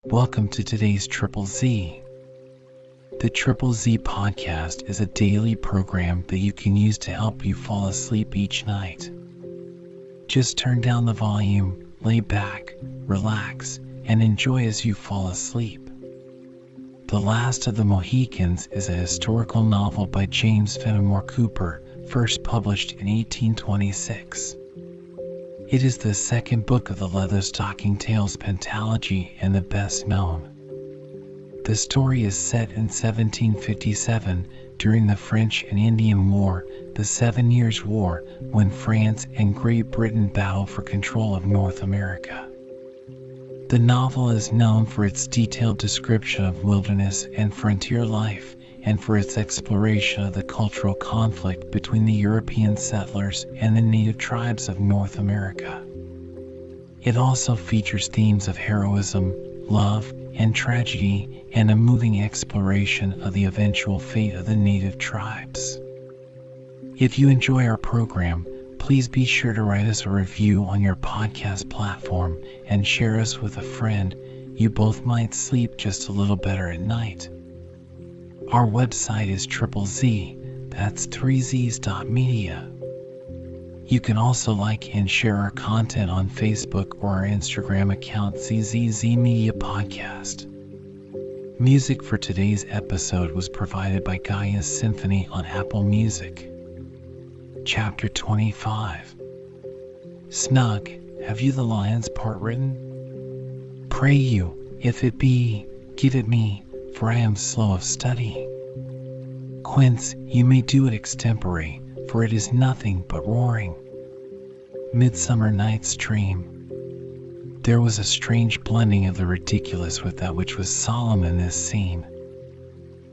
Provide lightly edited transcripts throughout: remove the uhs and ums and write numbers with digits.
Welcome to today's Triple Z. The Triple Z podcast is a daily program that you can use to help you fall asleep each night. Just turn down the volume, lay back, relax, and enjoy as you fall asleep. The Last of the Mohicans is a historical novel by James Fenimore Cooper, first published in 1826. It is the second book of the Leatherstocking Tales pentalogy and the best known. The story is set in 1757 during the French and Indian War, the 7 Years' War, when France and Great Britain battle for control of North America. The novel is known for its detailed description of wilderness and frontier life, and for its exploration of the cultural conflict between the European settlers and the native tribes of North America. It also features themes of heroism, love, and tragedy, and a moving exploration of the eventual fate of the native tribes. If you enjoy our program, please be sure to write us a review on your podcast platform and share us with a friend. You both might sleep just a little better at night. Our website is Triple Z, that's 3zs.media. You can also like and share our content on Facebook or our Instagram account ZZZ Media Podcast. Music for today's episode was provided by Gaia's Symphony on Apple Music. Chapter 25. Snug, have you the lion's part written? Pray you, if it be, give it me, for I am slow of study. Quince, you may do it extempore, for it is nothing but roaring. Midsummer Night's Dream. There was a strange blending of the ridiculous with that which was solemn in this scene.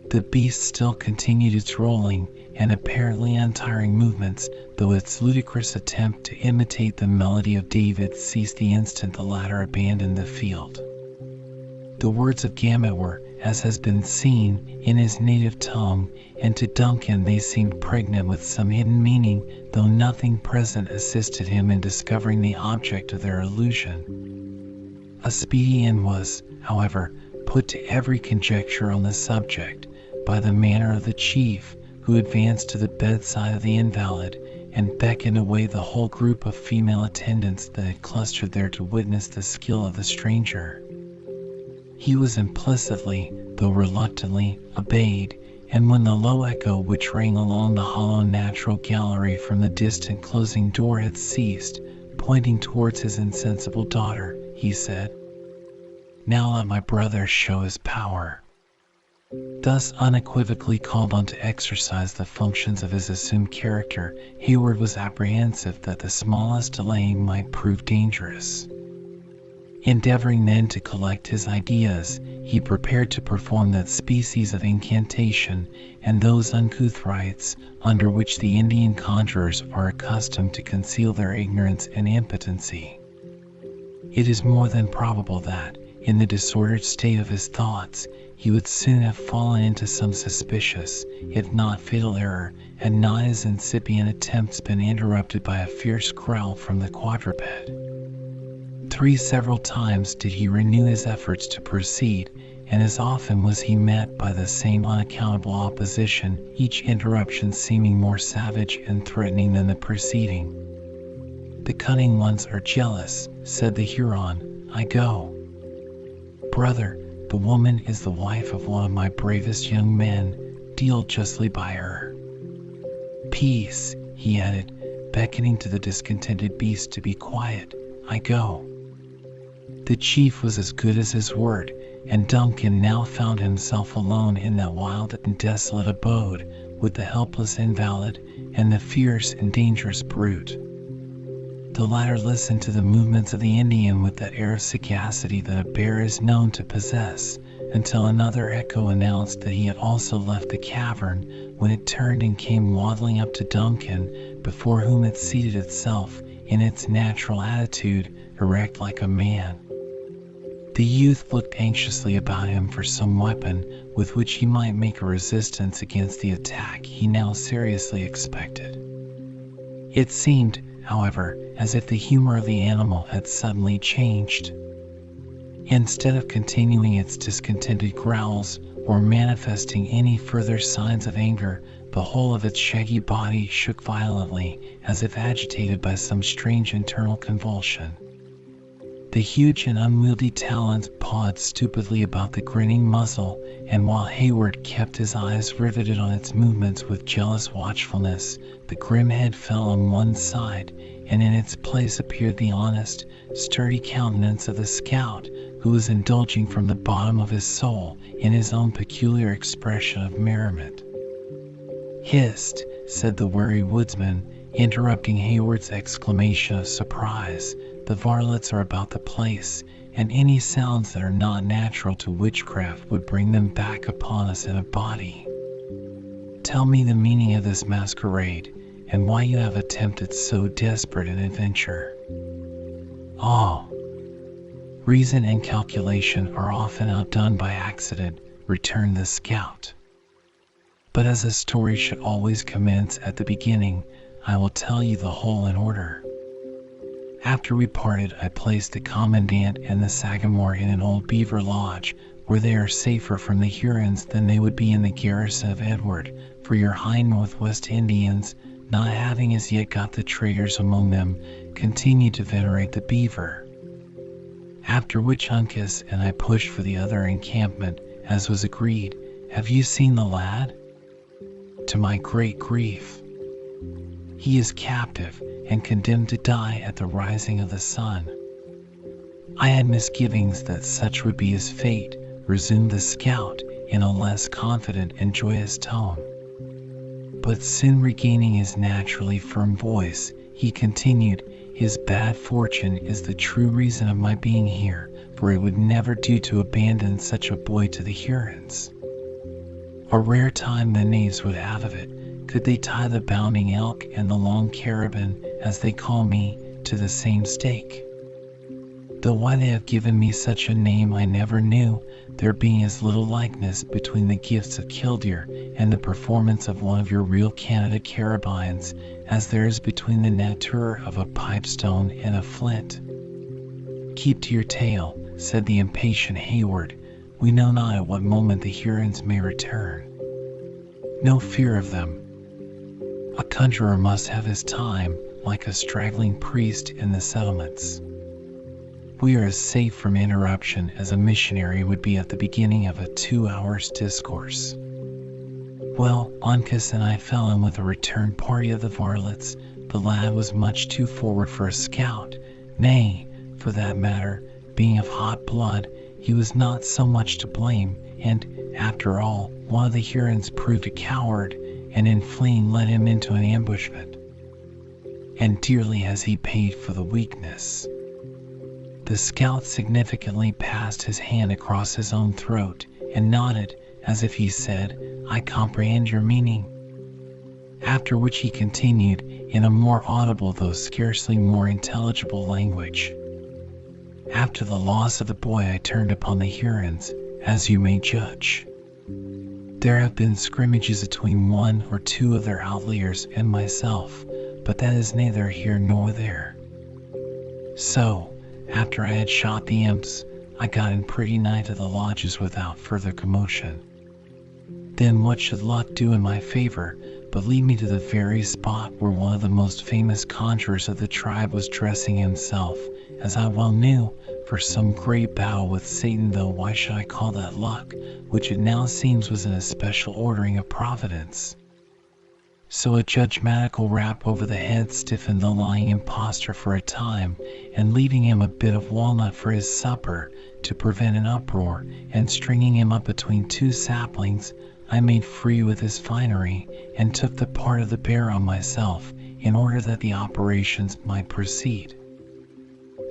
The beast still continued its rolling and apparently untiring movements, though its ludicrous attempt to imitate the melody of David ceased the instant the latter abandoned the field. The words of Gamut were, as has been seen, in his native tongue, and to Duncan they seemed pregnant with some hidden meaning, though nothing present assisted him in discovering the object of their illusion. A speedy end was, however, put to every conjecture on the subject by the manner of the chief, who advanced to the bedside of the invalid and beckoned away the whole group of female attendants that had clustered there to witness the skill of the stranger. He was implicitly, though reluctantly, obeyed, and when the low echo which rang along the hollow natural gallery from the distant closing door had ceased, pointing towards his insensible daughter, he said, "Now let my brother show his power." Thus unequivocally called on to exercise the functions of his assumed character, Hayward was apprehensive that the smallest delay might prove dangerous. Endeavoring then to collect his ideas, he prepared to perform that species of incantation and those uncouth rites under which the Indian conjurers are accustomed to conceal their ignorance and impotency. It is more than probable that, in the disordered state of his thoughts, he would soon have fallen into some suspicious, if not fatal error, had not his incipient attempts been interrupted by a fierce growl from the quadruped. 3 several times did he renew his efforts to proceed, and as often was he met by the same unaccountable opposition, each interruption seeming more savage and threatening than the preceding. "The cunning ones are jealous," said the Huron. "I go." "Brother, the woman is the wife of one of my bravest young men. Deal justly by her." "Peace," he added, beckoning to the discontented beast to be quiet. "I go." The chief was as good as his word, and Duncan now found himself alone in that wild and desolate abode, with the helpless invalid and the fierce and dangerous brute. The latter listened to the movements of the Indian with that air of sagacity that a bear is known to possess, until another echo announced that he had also left the cavern, when it turned and came waddling up to Duncan, before whom it seated itself in its natural attitude, erect like a man. The youth looked anxiously about him for some weapon with which he might make a resistance against the attack he now seriously expected. It seemed, however, as if the humor of the animal had suddenly changed. Instead of continuing its discontented growls or manifesting any further signs of anger, the whole of its shaggy body shook violently, as if agitated by some strange internal convulsion. The huge and unwieldy talons pawed stupidly about the grinning muzzle, and while Hayward kept his eyes riveted on its movements with jealous watchfulness, the grim head fell on one side, and in its place appeared the honest, sturdy countenance of the scout, who was indulging from the bottom of his soul in his own peculiar expression of merriment. "Hist!" said the wary woodsman, interrupting Hayward's exclamation of surprise. "The varlets are about the place, and any sounds that are not natural to witchcraft would bring them back upon us in a body. Tell me the meaning of this masquerade, and why you have attempted so desperate an adventure." "Oh, reason and calculation are often outdone by accident," returned the scout. "But as a story should always commence at the beginning, I will tell you the whole in order. After we parted, I placed the Commandant and the Sagamore in an old beaver lodge, where they are safer from the Hurons than they would be in the garrison of Edward, for your high Northwest Indians, not having as yet got the traitors among them, continue to venerate the beaver. After which Uncas and I pushed for the other encampment, as was agreed. Have you seen the lad?" "To my great grief. He is captive, and condemned to die at the rising of the sun." "I had misgivings that such would be his fate," resumed the scout in a less confident and joyous tone. But soon regaining his naturally firm voice, he continued, "His bad fortune is the true reason of my being here, for it would never do to abandon such a boy to the Hurons. A rare time the knaves would have of it, could they tie the bounding elk and the long carabin, as they call me, to the same stake. Though why they have given me such a name I never knew, there being as little likeness between the gifts of Killdeer and the performance of one of your real Canada carabines, as there is between the nature of a pipestone and a flint." "Keep to your tale," said the impatient Hayward. "We know not at what moment the Hurons may return." "No fear of them. A conjurer must have his time, like a straggling priest in the settlements. We are as safe from interruption as a missionary would be at the beginning of a 2 hours' discourse." Well, Uncas and I fell in with a return party of the varlets. The lad was much too forward for a scout. Nay, for that matter, being of hot blood, he was not so much to blame, and, after all, one of the Hurons proved a coward, and in fleeing led him into an ambushment. And dearly has he paid for the weakness. The scout significantly passed his hand across his own throat, and nodded, as if he said, "I comprehend your meaning." After which he continued, in a more audible though scarcely more intelligible language, "After the loss of the boy I turned upon the Hurons, as you may judge. There have been scrimmages between 1 or 2 of their outliers and myself, but that is neither here nor there. So, after I had shot the imps, I got in pretty nigh to the lodges without further commotion. Then what should luck do in my favor but lead me to the very spot where one of the most famous conjurers of the tribe was dressing himself, as I well knew, for some great battle with Satan, though why should I call that luck, which it now seems was an especial ordering of Providence? So a judgmatical rap over the head stiffened the lying impostor for a time, and leaving him a bit of walnut for his supper, to prevent an uproar, and stringing him up between 2 saplings, I made free with his finery, and took the part of the bear on myself, in order that the operations might proceed.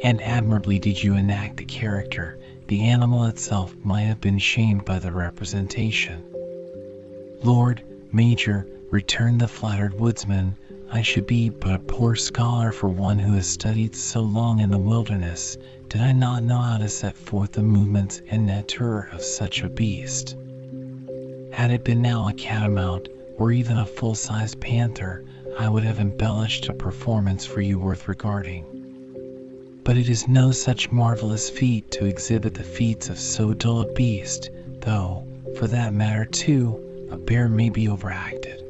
And admirably did you enact the character. The animal itself might have been shamed by the representation." "Lord Major," returned the flattered woodsman, "I should be but a poor scholar for one who has studied so long in the wilderness, did I not know how to set forth the movements and nature of such a beast. Had it been now a catamount, or even a full-sized panther, I would have embellished a performance for you worth regarding. But it is no such marvelous feat to exhibit the feats of so dull a beast, though, for that matter too, a bear may be overacted.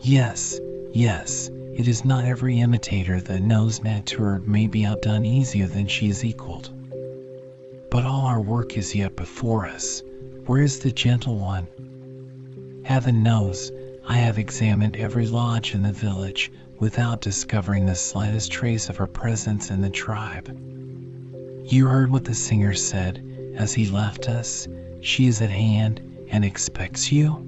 Yes, it is not every imitator that knows nature may be outdone easier than she is equaled. But all our work is yet before us. Where is the gentle one? Heaven knows, I have examined every lodge in the village without discovering the slightest trace of her presence in the tribe. You heard what the singer said as he left us. She is at hand and expects you?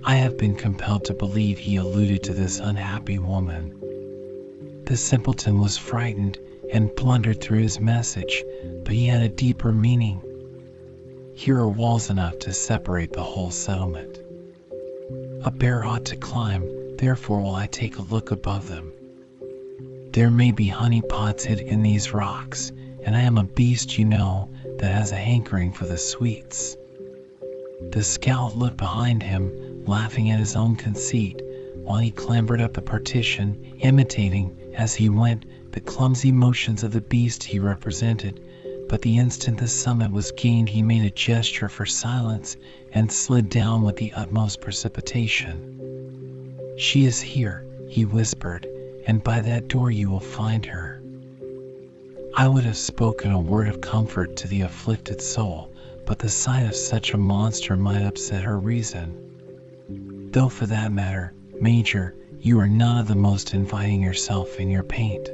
I have been compelled to believe he alluded to this unhappy woman. The simpleton was frightened and blundered through his message, but he had a deeper meaning. Here are walls enough to separate the whole settlement. A bear ought to climb, therefore will I take a look above them. There may be honey pots hid in these rocks, and I am a beast, you know, that has a hankering for the sweets. The scout looked behind him, laughing at his own conceit, while he clambered up the partition, imitating, as he went, the clumsy motions of the beast he represented. But the instant the summit was gained, he made a gesture for silence and slid down with the utmost precipitation. She is here, he whispered, and by that door you will find her. I would have spoken a word of comfort to the afflicted soul, but the sight of such a monster might upset her reason. Though for that matter, Major, you are none of the most inviting yourself in your paint.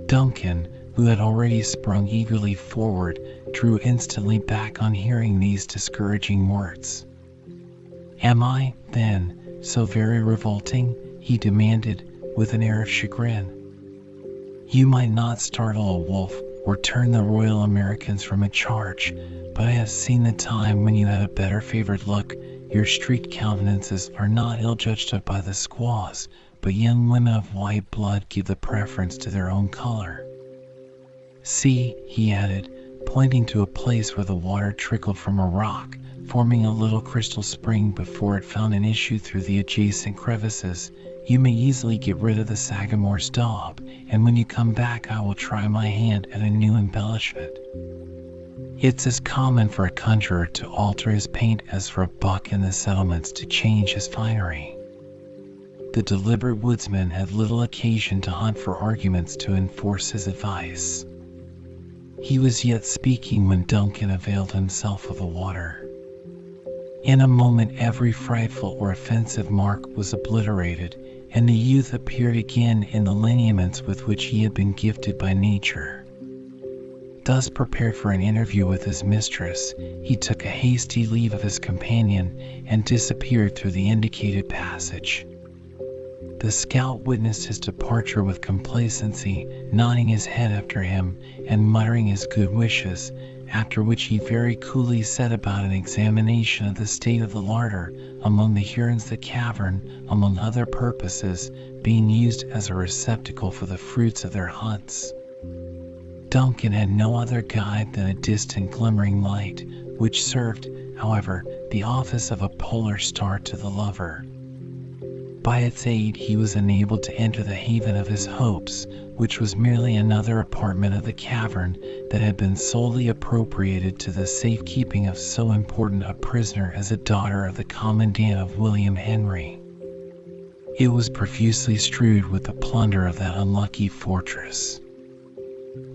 Duncan, who had already sprung eagerly forward, drew instantly back on hearing these discouraging words. Am I, then, so very revolting? He demanded, with an air of chagrin. You might not startle a wolf or turn the Royal Americans from a charge, but I have seen the time when you had a better favored look. Your street countenances are not ill-judged of by the squaws, but young women of white blood give the preference to their own color. See, he added, pointing to a place where the water trickled from a rock, forming a little crystal spring before it found an issue through the adjacent crevices. You may easily get rid of the Sagamore's daub, and when you come back I will try my hand at a new embellishment. It's as common for a conjurer to alter his paint as for a buck in the settlements to change his finery. The deliberate woodsman had little occasion to hunt for arguments to enforce his advice. He was yet speaking when Duncan availed himself of the water. In a moment every frightful or offensive mark was obliterated, and the youth appeared again in the lineaments with which he had been gifted by nature. Thus prepared for an interview with his mistress, he took a hasty leave of his companion and disappeared through the indicated passage. The scout witnessed his departure with complacency, nodding his head after him and muttering his good wishes, after which he very coolly set about an examination of the state of the larder among the Hurons, the cavern, among other purposes, being used as a receptacle for the fruits of their hunts. Duncan had no other guide than a distant glimmering light, which served, however, the office of a polar star to the lover. By its aid he was enabled to enter the haven of his hopes, which was merely another apartment of the cavern that had been solely appropriated to the safekeeping of so important a prisoner as a daughter of the commandant of William Henry. It was profusely strewed with the plunder of that unlucky fortress.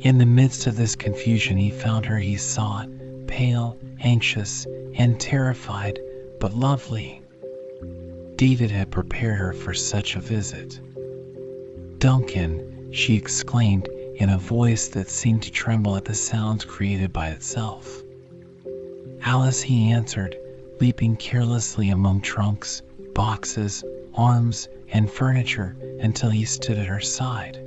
In the midst of this confusion he found her he sought, pale, anxious, and terrified, but lovely. David had prepared her for such a visit. Duncan, she exclaimed in a voice that seemed to tremble at the sounds created by itself. Alice, he answered, leaping carelessly among trunks, boxes, arms, and furniture until he stood at her side.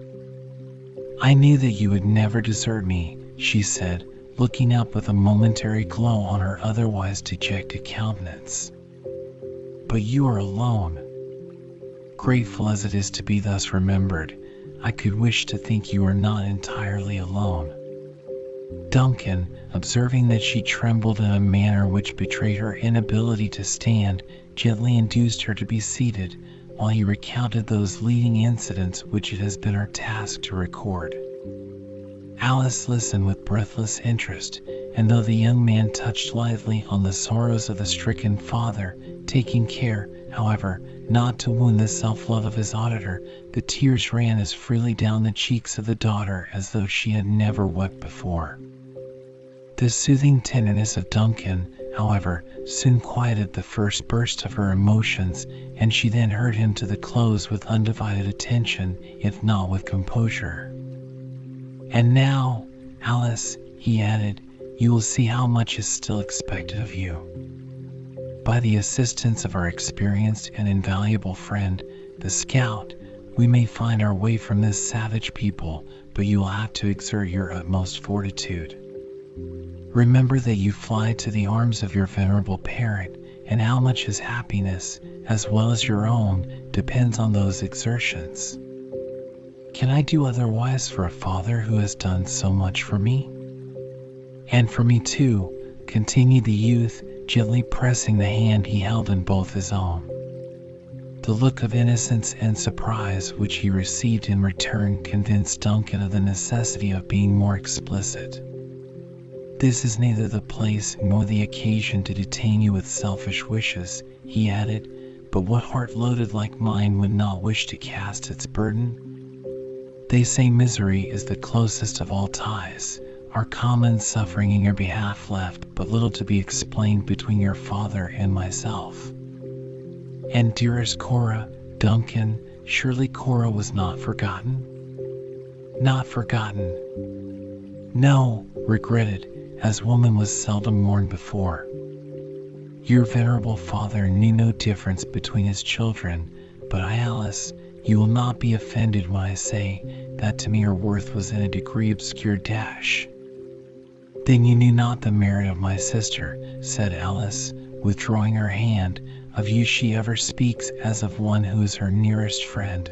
I knew that you would never desert me, she said, looking up with a momentary glow on her otherwise dejected countenance. But you are alone. Grateful as it is to be thus remembered, I could wish to think you are not entirely alone. Duncan, observing that she trembled in a manner which betrayed her inability to stand, gently induced her to be seated, while he recounted those leading incidents which it has been our task to record. Alice listened with breathless interest, and though the young man touched lightly on the sorrows of the stricken father, taking care, however, not to wound the self-love of his auditor, the tears ran as freely down the cheeks of the daughter as though she had never wept before. The soothing tenderness of Duncan, however, soon quieted the first burst of her emotions, and she then heard him to the close with undivided attention, if not with composure. "And now, Alice," he added, "you will see how much is still expected of you. By the assistance of our experienced and invaluable friend, the scout, we may find our way from this savage people, but you will have to exert your utmost fortitude. Remember that you fly to the arms of your venerable parent, and how much his happiness, as well as your own, depends on those exertions. Can I do otherwise for a father who has done so much for me?" "And for me too," continued the youth, gently pressing the hand he held in both his own. The look of innocence and surprise which he received in return convinced Duncan of the necessity of being more explicit. "This is neither the place nor the occasion to detain you with selfish wishes," he added, "but what heart loaded like mine would not wish to cast its burden? They say misery is the closest of all ties. Our common suffering in your behalf left but little to be explained between your father and myself. And dearest Cora, Duncan, surely Cora was not forgotten?" "Not forgotten. No, regretted, as woman was seldom mourned before. Your venerable father knew no difference between his children, but I, Alice, you will not be offended when I say that to me her worth was in a degree obscured. "Then you knew not the merit of my sister," said Alice, withdrawing her hand. "Of you she ever speaks as of one who is her nearest friend."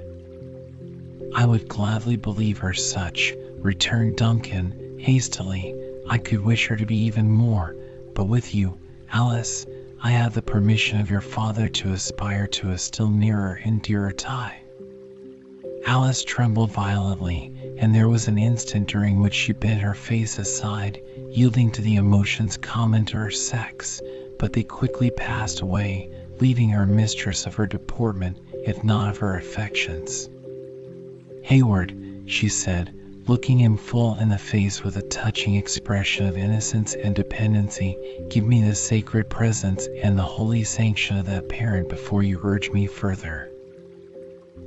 "I would gladly believe her such," returned Duncan, hastily. "I could wish her to be even more, but with you, Alice, I have the permission of your father to aspire to a still nearer and dearer tie." Alice trembled violently, and there was an instant during which she bent her face aside, yielding to the emotions common to her sex, but they quickly passed away, leaving her mistress of her deportment, if not of her affections. "Hayward," she said, looking him full in the face with a touching expression of innocence and dependency, "give me the sacred presence and the holy sanction of that parent before you urge me further."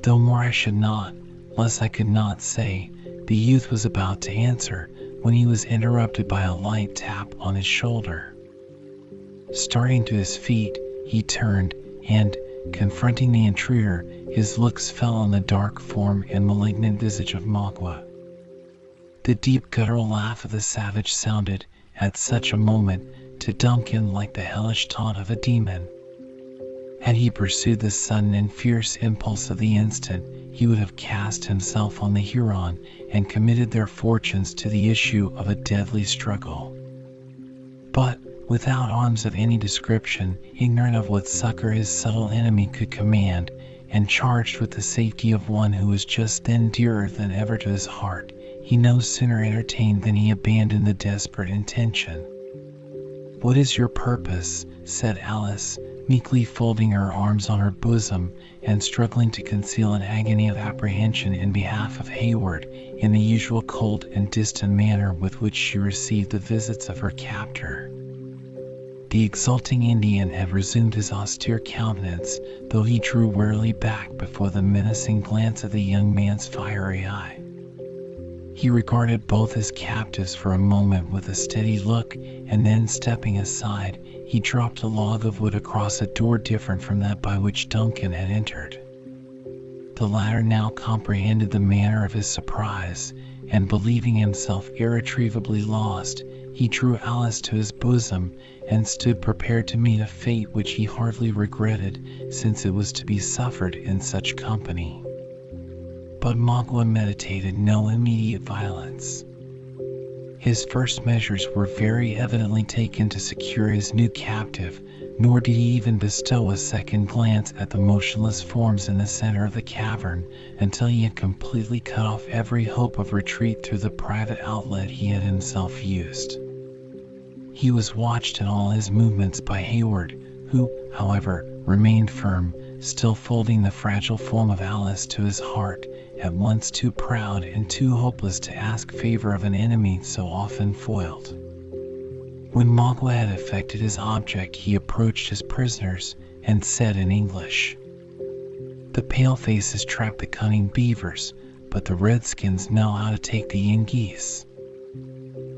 "Though more I should not, less I could not say," the youth was about to answer, when he was interrupted by a light tap on his shoulder. Starting to his feet, he turned, and, confronting the intruder, his looks fell on the dark form and malignant visage of Magua. The deep guttural laugh of the savage sounded, at such a moment, to Duncan like the hellish taunt of a demon. Had he pursued the sudden and fierce impulse of the instant, he would have cast himself on the Huron and committed their fortunes to the issue of a deadly struggle. But, without arms of any description, ignorant of what succor his subtle enemy could command, and charged with the safety of one who was just then dearer than ever to his heart, he no sooner entertained than he abandoned the desperate intention. "What is your purpose?" said Alice, meekly folding her arms on her bosom, and struggling to conceal an agony of apprehension in behalf of Hayward, in the usual cold and distant manner with which she received the visits of her captor. The exulting Indian had resumed his austere countenance, though he drew warily back before the menacing glance of the young man's fiery eye. He regarded both his captives for a moment with a steady look, and then, stepping aside, he dropped a log of wood across a door different from that by which Duncan had entered. The latter now comprehended the manner of his surprise, and believing himself irretrievably lost, he drew Alice to his bosom, and stood prepared to meet a fate which he hardly regretted, since it was to be suffered in such company. But Magua meditated no immediate violence. His first measures were very evidently taken to secure his new captive, nor did he even bestow a second glance at the motionless forms in the center of the cavern until he had completely cut off every hope of retreat through the private outlet he had himself used. He was watched in all his movements by Hayward, who, however, remained firm, still folding the fragile form of Alice to his heart, at once too proud and too hopeless to ask favor of an enemy so often foiled. When Magua had effected his object, he approached his prisoners and said in English, "The palefaces trap the cunning beavers, but the redskins know how to take the young geese."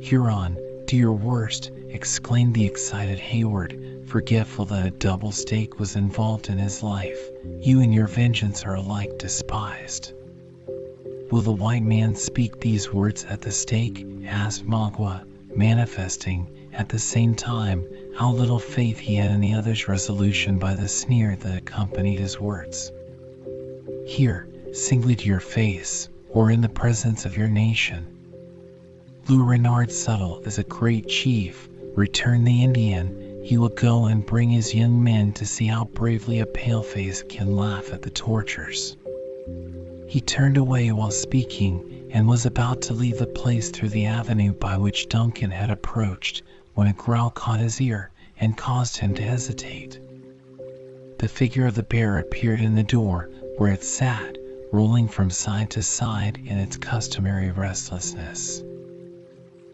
"Huron, do your worst," exclaimed the excited Hayward, forgetful that a double stake was involved in his life. "You and your vengeance are alike despised." "Will the white man speak these words at the stake?" asked Magua, manifesting, at the same time, how little faith he had in the other's resolution by the sneer that accompanied his words. "Here, singly to your face, or in the presence of your nation." "Lou Renard Subtle is a great chief," returned the Indian. "He will go and bring his young men to see how bravely a paleface can laugh at the tortures." He turned away while speaking, and was about to leave the place through the avenue by which Duncan had approached, when a growl caught his ear and caused him to hesitate. The figure of the bear appeared in the door, where it sat, rolling from side to side in its customary restlessness.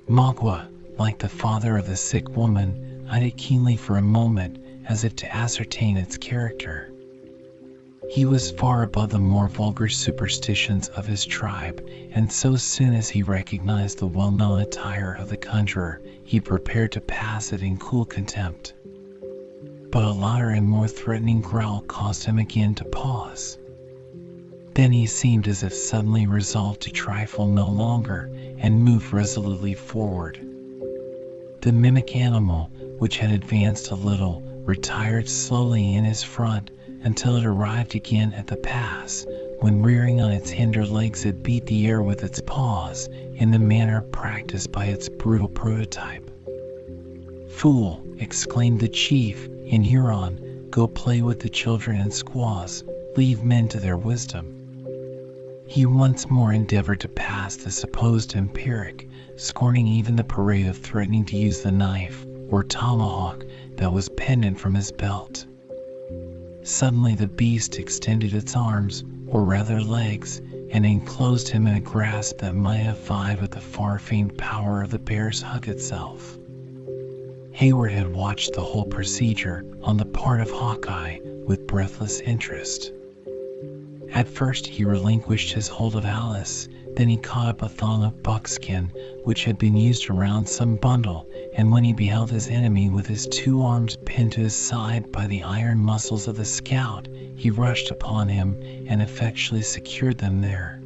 Magua, like the father of the sick woman, eyed it keenly for a moment, as if to ascertain its character. He was far above the more vulgar superstitions of his tribe, and so soon as he recognized the well-known attire of the conjurer, he prepared to pass it in cool contempt. But a louder and more threatening growl caused him again to pause. Then he seemed as if suddenly resolved to trifle no longer, and moved resolutely forward. The mimic animal, which had advanced a little, retired slowly in his front, until it arrived again at the pass, when rearing on its hinder legs it beat the air with its paws, in the manner practiced by its brutal prototype. "Fool!" exclaimed the chief in Huron, "go play with the children and squaws, leave men to their wisdom." He once more endeavored to pass the supposed empiric, scorning even the parade of threatening to use the knife or tomahawk that was pendant from his belt. Suddenly the beast extended its arms, or rather legs, and enclosed him in a grasp that might have vied with the far-famed power of the bear's hug itself. Hayward had watched the whole procedure, on the part of Hawkeye, with breathless interest. At first he relinquished his hold of Alice, then he caught up a thong of buckskin, which had been used around some bundle, and when he beheld his enemy with his two arms pinned to his side by the iron muscles of the scout, he rushed upon him and effectually secured them there.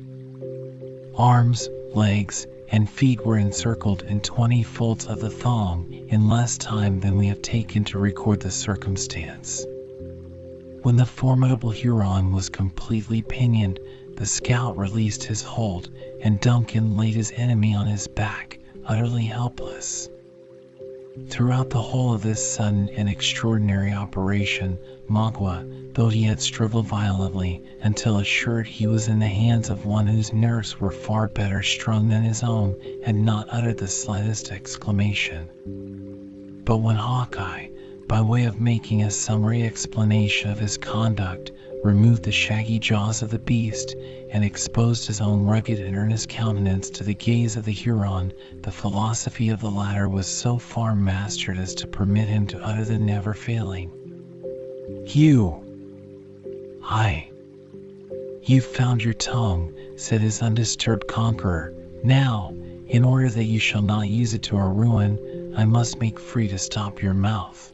Arms, legs, and feet were encircled in 20 folds of the thong in less time than we have taken to record the circumstance. When the formidable Huron was completely pinioned, the scout released his hold, and Duncan laid his enemy on his back, utterly helpless. Throughout the whole of this sudden and extraordinary operation, Magua, though he had struggled violently until assured he was in the hands of one whose nerves were far better strung than his own, had not uttered the slightest exclamation. But when Hawkeye, by way of making a summary explanation of his conduct, removed the shaggy jaws of the beast, and exposed his own rugged and earnest countenance to the gaze of the Huron, the philosophy of the latter was so far mastered as to permit him to utter the never-failing, "You!" "Aye, you've found your tongue," said his undisturbed conqueror. "Now, in order that you shall not use it to our ruin, I must make free to stop your mouth."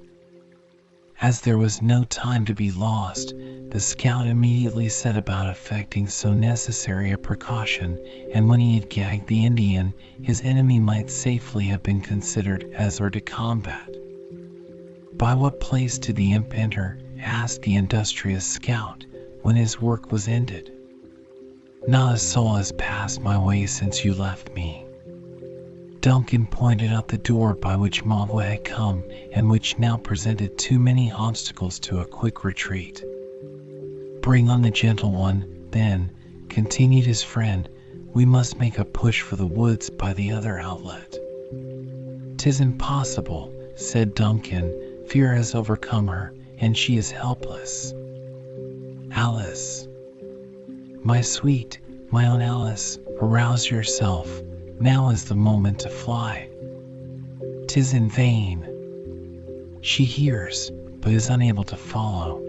As there was no time to be lost, the scout immediately set about effecting so necessary a precaution, and when he had gagged the Indian, his enemy might safely have been considered as hors de combat. "By what place did the imp enter?" asked the industrious scout, when his work was ended. "Not a soul has passed my way since you left me." Duncan pointed out the door by which Mavo had come and which now presented too many obstacles to a quick retreat. "Bring on the gentle one, then," continued his friend. "We must make a push for the woods by the other outlet." "'Tis impossible," said Duncan. "Fear has overcome her, and she is helpless." "Alice, my sweet, my own Alice, arouse yourself. Now is the moment to fly." "'Tis in vain." She hears, but is unable to follow.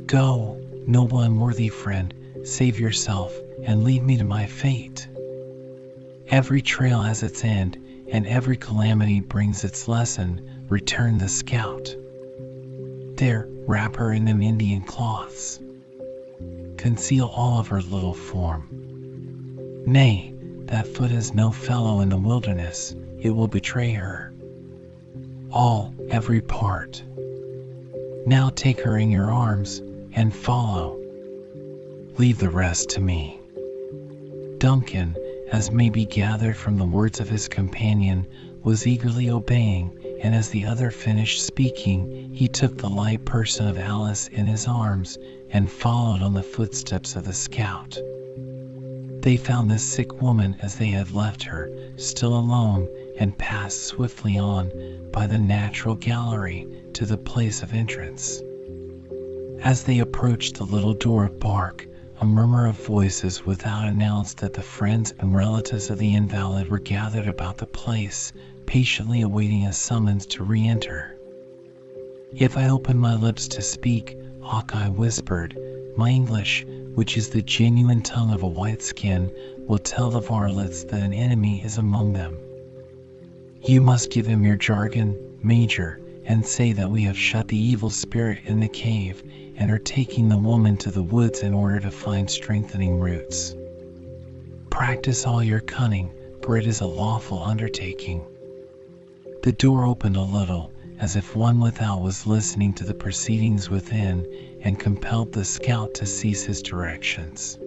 "Go, noble and worthy friend, save yourself, and lead me to my fate." "Every trail has its end, and every calamity brings its lesson," returned the scout. "There, wrap her in them Indian cloths. Conceal all of her little form. Nay, that foot has no fellow in the wilderness, it will betray her. All, every part. Now take her in your arms, and follow. Leave the rest to me." Duncan, as may be gathered from the words of his companion, was eagerly obeying, and as the other finished speaking, he took the light person of Alice in his arms and followed on the footsteps of the scout. They found the sick woman as they had left her, still alone, and passed swiftly on by the natural gallery to the place of entrance. As they approached the little door of bark, a murmur of voices without announced that the friends and relatives of the invalid were gathered about the place, patiently awaiting a summons to re-enter. "If I open my lips to speak," Hawkeye whispered, "my English, which is the genuine tongue of a white skin, will tell the varlets that an enemy is among them. You must give him your jargon, Major, and say that we have shut the evil spirit in the cave and are taking the woman to the woods in order to find strengthening roots. Practice all your cunning, for it is a lawful undertaking." The door opened a little, as if one without was listening to the proceedings within, and compelled the scout to cease his directions.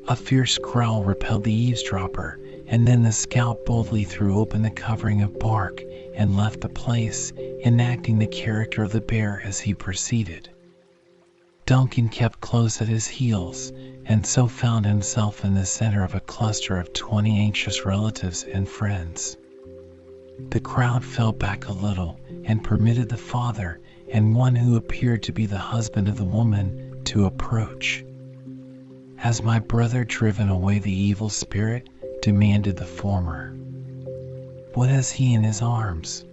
A fierce growl repelled the eavesdropper, and then the scout boldly threw open the covering of bark and left the place, enacting the character of the bear as he proceeded. Duncan kept close at his heels, and so found himself in the center of a cluster of 20 anxious relatives and friends. The crowd fell back a little and permitted the father and one who appeared to be the husband of the woman to approach. "Has my brother driven away the evil spirit?" demanded the former. "What has he in his arms?"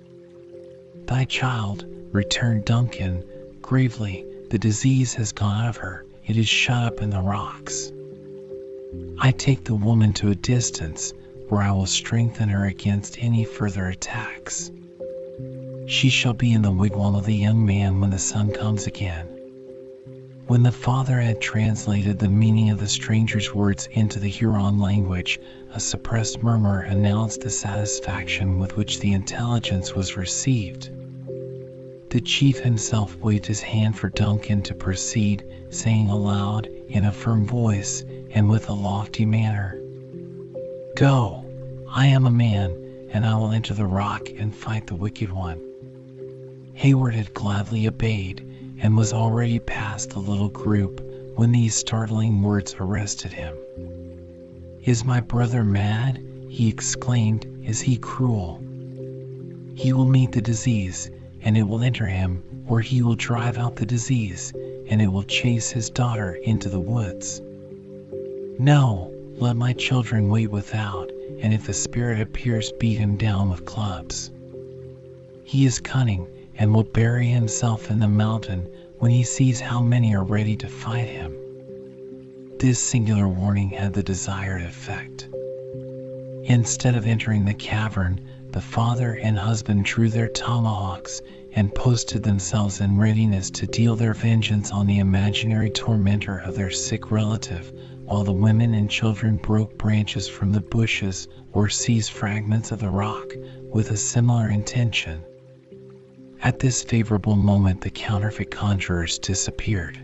"Thy child," returned Duncan gravely. "The disease has gone out of her. It is shut up in the rocks. I take the woman to a distance, where I will strengthen her against any further attacks. She shall be in the wigwam of the young man when the sun comes again." When the father had translated the meaning of the stranger's words into the Huron language, a suppressed murmur announced the satisfaction with which the intelligence was received. The chief himself waved his hand for Duncan to proceed, saying aloud, in a firm voice, and with a lofty manner, "Go, I am a man, and I will enter the rock and fight the wicked one." Hayward had gladly obeyed, and was already past the little group, when these startling words arrested him. "Is my brother mad?" he exclaimed. "Is he cruel? He will meet the disease, and it will enter him, or he will drive out the disease, and it will chase his daughter into the woods. No, let my children wait without, and if the spirit appears, beat him down with clubs. He is cunning, and will bury himself in the mountain when he sees how many are ready to fight him." This singular warning had the desired effect. Instead of entering the cavern, the father and husband drew their tomahawks and posted themselves in readiness to deal their vengeance on the imaginary tormentor of their sick relative, while the women and children broke branches from the bushes or seized fragments of the rock with a similar intention. At this favorable moment the counterfeit conjurers disappeared.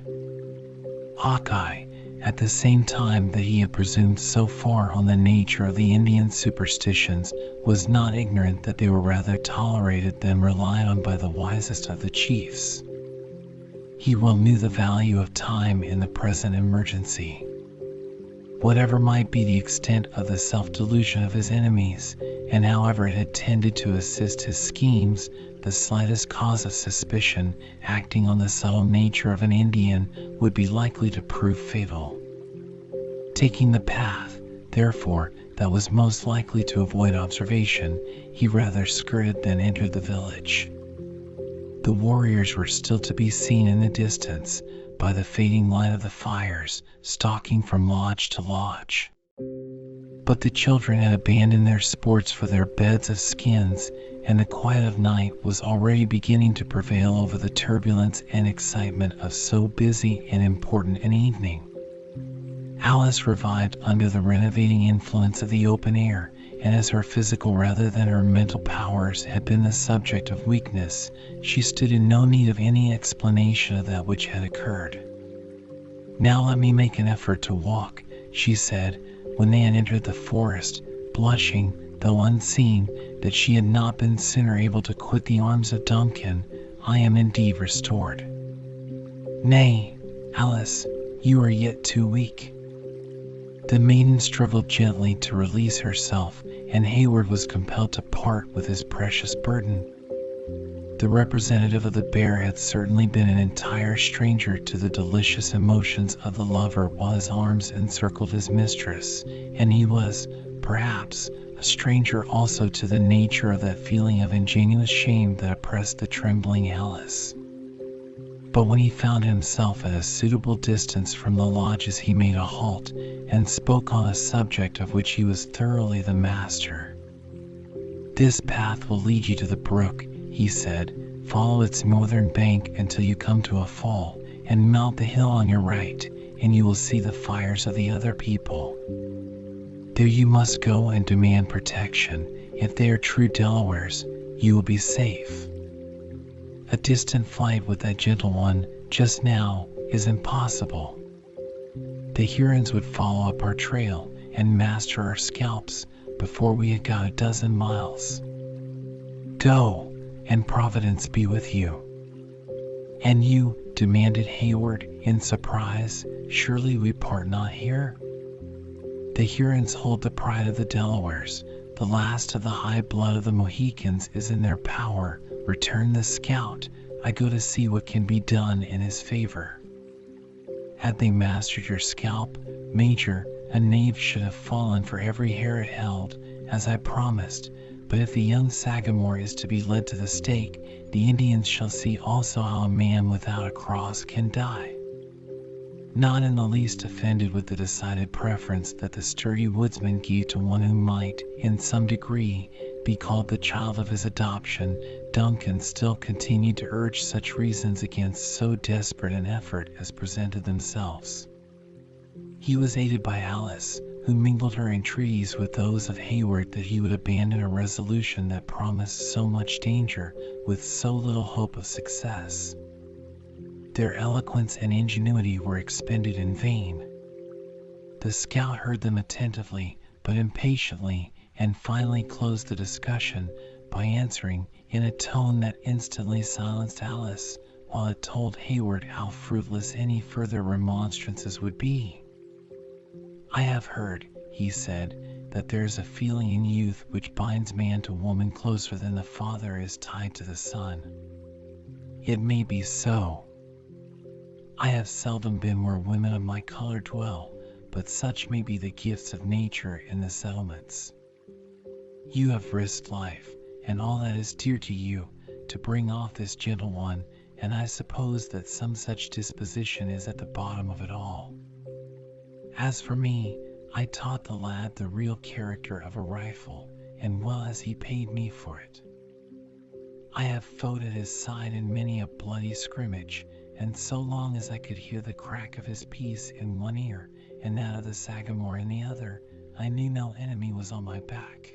Hawkeye, At the same time that he had presumed so far on the nature of the Indian superstitions, was not ignorant that they were rather tolerated than relied on by the wisest of the chiefs. He well knew the value of time in the present emergency. Whatever might be the extent of the self-delusion of his enemies, and however it had tended to assist his schemes, the slightest cause of suspicion acting on the subtle nature of an Indian would be likely to prove fatal. Taking the path, therefore, that was most likely to avoid observation, he rather skirted than entered the village. The warriors were still to be seen in the distance, by the fading light of the fires, stalking from lodge to lodge. But the children had abandoned their sports for their beds of skins, and the quiet of night was already beginning to prevail over the turbulence and excitement of so busy and important an evening. Alice revived under the renovating influence of the open air, and as her physical rather than her mental powers had been the subject of weakness, she stood in no need of any explanation of that which had occurred. "Now let me make an effort to walk," she said, when they had entered the forest, blushing, though unseen, that she had not been sooner able to quit the arms of Duncan. "I am indeed restored." "Nay, Alice, you are yet too weak." The maiden struggled gently to release herself, and Hayward was compelled to part with his precious burden. The representative of the bear had certainly been an entire stranger to the delicious emotions of the lover while his arms encircled his mistress, and he was, perhaps, a stranger also to the nature of that feeling of ingenuous shame that oppressed the trembling Alice. But when he found himself at a suitable distance from the lodges, he made a halt, and spoke on a subject of which he was thoroughly the master. "This path will lead you to the brook," he said. "Follow its northern bank until you come to a fall, and mount the hill on your right, and you will see the fires of the other people. There you must go and demand protection. If they are true Delawares, you will be safe. A distant flight with that gentle one, just now, is impossible. The Hurons would follow up our trail and master our scalps before we had got a dozen miles. Go, and Providence be with you." "And you?" demanded Hayward in surprise. "Surely we part not here?" "The Hurons hold the pride of the Delawares. The last of the high blood of the Mohicans is in their power," returned the scout. "I go to see what can be done in his favor." "Had they mastered your scalp, Major, a knave should have fallen for every hair it held, as I promised. But if the young Sagamore is to be led to the stake, the Indians shall see also how a man without a cross can die." Not in the least offended with the decided preference that the sturdy woodsman gave to one who might, in some degree, be called the child of his adoption, Duncan still continued to urge such reasons against so desperate an effort as presented themselves. He was aided by Alice, who mingled her entreaties with those of Hayward that he would abandon a resolution that promised so much danger with so little hope of success. Their eloquence and ingenuity were expended in vain. The scout heard them attentively, but impatiently, and finally closed the discussion by answering in a tone that instantly silenced Alice, while it told Hayward how fruitless any further remonstrances would be. "I have heard," he said, "that there is a feeling in youth which binds man to woman closer than the father is tied to the son. It may be so. I have seldom been where women of my color dwell, but such may be the gifts of nature in the settlements. You have risked life, and all that is dear to you, to bring off this gentle one, and I suppose that some such disposition is at the bottom of it all. As for me, I taught the lad the real character of a rifle, and well has he paid me for it. I have fought at his side in many a bloody scrimmage, and so long as I could hear the crack of his piece in one ear and that of the Sagamore in the other, I knew no enemy was on my back.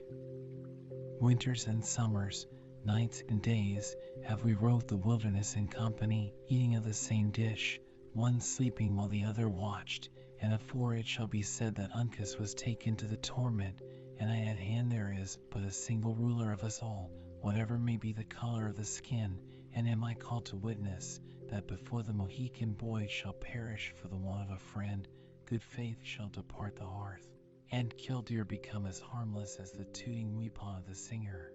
Winters and summers, nights and days, have we roved the wilderness in company, eating of the same dish, one sleeping while the other watched, And afore it shall be said that Uncas was taken to the torment, and I at hand, there is but a single ruler of us all, whatever may be the color of the skin, and am I called to witness, that before the Mohican boy shall perish for the want of a friend, good faith shall depart the hearth, and killdeer become as harmless as the tooting weepon of the singer.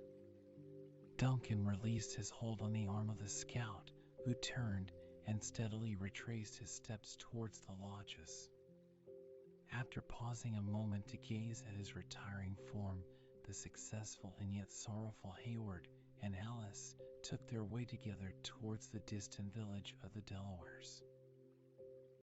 Duncan released his hold on the arm of the scout, who turned and steadily retraced his steps towards the lodges. After pausing a moment to gaze at his retiring form, the successful and yet sorrowful Hayward and Alice took their way together towards the distant village of the Delawares.